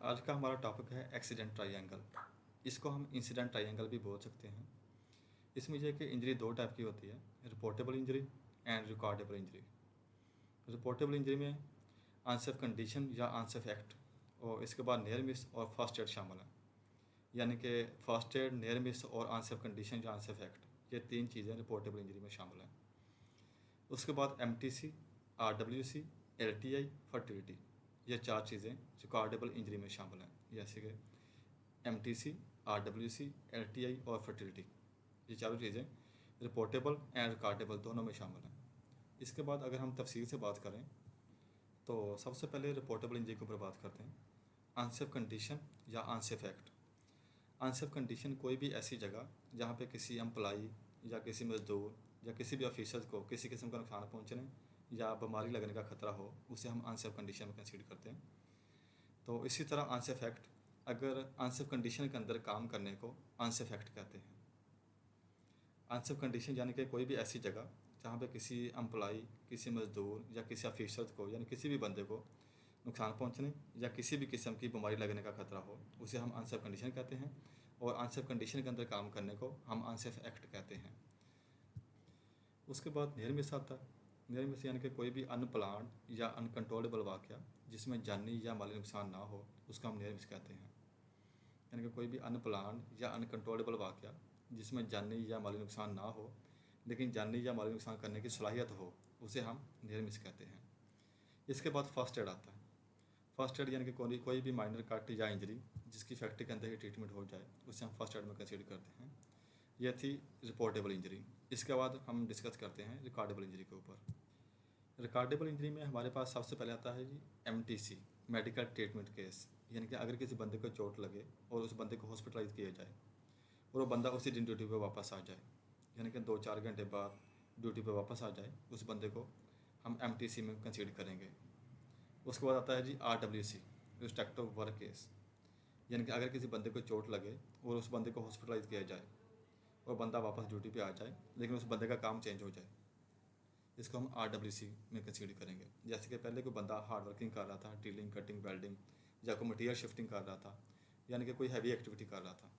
आज का हमारा टॉपिक है एक्सीडेंट ट्रायंगल। इसको हम इंसिडेंट ट्रायंगल भी बोल सकते हैं। इसमें यह कि इंजरी दो टाइप की होती है, reportable injury and recordable injury. Reportable injury में अनसेफ कंडीशन या अनसेफ एक्ट और इसके बाद नियर मिस और फर्स्ट एड शामिल है। यानी कि फर्स्ट एड, नियर मिस और अनसेफ कंडीशन या अनसेफ एक्ट, ये तीन चीज़ें रिपोर्टेबल इंजरी में शामिल हैं। उसके बाद MTC, RWC, LTI, फर्टिलिटी, ये चार चीज़ें रिकॉर्डेबल इंजरी में शामिल हैं। जैसे कि MTC, RWC, LTI और फर्टिलिटी, ये चारों चीज़ें रिपोर्टेबल एंड रिकॉर्डेबल दोनों में शामिल हैं। इसके बाद अगर हम तफसील से बात करें तो सबसे पहले रिपोर्टेबल इंजरी के ऊपर बात करते हैं। अनसेफ कंडीशन या अनसेफ एक्ट। अनसेफ कंडीशन कोई भी ऐसी जगह जहाँ पे किसी एम्प्लाई या किसी मजदूर या किसी भी ऑफिसर को किसी किस्म का नुकसान पहुँचने या बीमारी लगने का खतरा हो, उसे हम अनसेफ कंडीशन में कंसीडर करते हैं। तो इसी तरह अनसेफ एक्ट, अगर अनसेफ कंडीशन के अंदर काम करने को अनसेफ एक्ट कहते हैं। अनसेफ कंडीशन यानी कि कोई भी ऐसी जगह जहाँ पे किसी एम्प्लाई, किसी मजदूर या किसी ऑफिसर को यानी किसी भी बंदे को नुकसान पहुँचने या किसी भी किस्म की बीमारी लगने का खतरा हो, उसे हम अनसेफ कंडीशन कहते हैं। और अनसेफ कंडीशन के अंदर काम करने को हम अनसेफ एक्ट कहते हैं। उसके बाद नियर मिस आता है। नियर मिस यानी कि कोई भी अनप्लान्ड या अनकंट्रोलेबल वाक़या जिसमें जानी या माली नुकसान ना हो, उसका हम नियर मिस कहते हैं। यानी कि कोई भी अनप्लान्ड या अनकंट्रोलेबल वाक़या जिसमें जानी या माली नुकसान ना हो लेकिन जानी या माली नुकसान करने की सलाहियत हो, उसे हम नियर मिस कहते हैं। इसके बाद फर्स्ट एड आता है। फर्स्ट एड यानी कि कोई भी माइनर कट या इंजरी जिसकी फैक्ट्री के अंदर ही ट्रीटमेंट हो जाए, उसे हम फर्स्ट एड में कंसीडर करते हैं। यह थी रिपोर्टेबल इंजरी। इसके बाद हम डिस्कस करते हैं रिकॉर्डेबल इंजरी के ऊपर। रिकॉर्डेबल इंजरी में हमारे पास सबसे पहले आता है जी MTC, मेडिकल ट्रीटमेंट केस। यानी कि अगर किसी बंदे को चोट लगे और उस बंदे को हॉस्पिटलाइज किया जाए और वो बंदा उसी दिन ड्यूटी पे वापस आ जाए, यानी कि 2-4 घंटे बाद ड्यूटी पे वापस आ जाए, उस बंदे को हम MTC में कंसीडर करेंगे। उसके बाद आता है जी RWC, रिस्ट्रक्टिव वर्क केस। यानी कि अगर किसी बंदे को चोट लगे और उस बंदे को हॉस्पिटलाइज किया जाए और बंदा वापस ड्यूटी पे आ जाए लेकिन उस बंदे का काम चेंज हो जाए, इसको हम RWC में कंसीडर करेंगे। जैसे कि पहले कोई बंदा हार्ड वर्किंग कर रहा था, ड्रिलिंग, कटिंग, वेल्डिंग या कोई मटीरियल शिफ्टिंग कर रहा था, यानी कि कोई हैवी एक्टिविटी कर रहा था,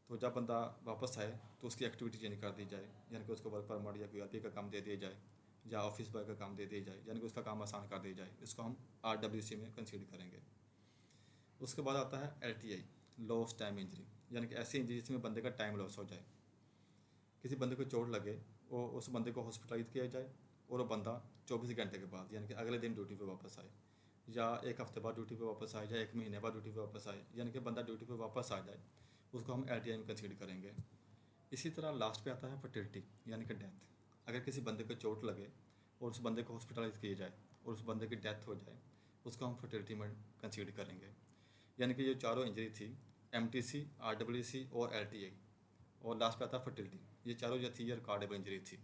तो जब बंदा वापस आए तो उसकी एक्टिविटी चेंज कर दी जाए, यानी कि उसको वर्क परमिट या QRP का काम दे दिया जाए या ऑफिस बॉय का काम दे दिया जाए, यानी कि उसका काम आसान कर दिया जाए। इसको हम RWC में कंसीडर करेंगे। उसके बाद आता है LTI, लॉस टाइम इंजरी, यानी कि ऐसी इंजरी जिसमें बंदे का टाइम लॉस हो जाए। किसी बंदे को चोट लगे और उस बंदे को हॉस्पिटलाइज किया जाए और वो बंदा 24 घंटे के बाद यानी कि अगले दिन ड्यूटी पे वापस आए, या एक हफ्ते बाद ड्यूटी पे वापस आए, या 1 महीने बाद ड्यूटी पे वापस आए, यानी कि बंदा ड्यूटी पे वापस आ जाए, उसको हम LTI में कंसीडर करेंगे। इसी तरह लास्ट पे आता है फर्टिलिटी, यानी कि डेथ। अगर किसी बंदे को चोट लगे और उस बंदे को हॉस्पिटलाइज किया जाए और उस बंदे की डेथ हो जाए, उसको हम फर्टिलिटी में कंसीडर करेंगे। यानी कि ये चारों इंजरी थी, MTC, RWC और LTI, और लास्ट पे आता है फर्टिलिटी। ये चारों जो थी ये रिकॉर्डेबल इंजरी थी।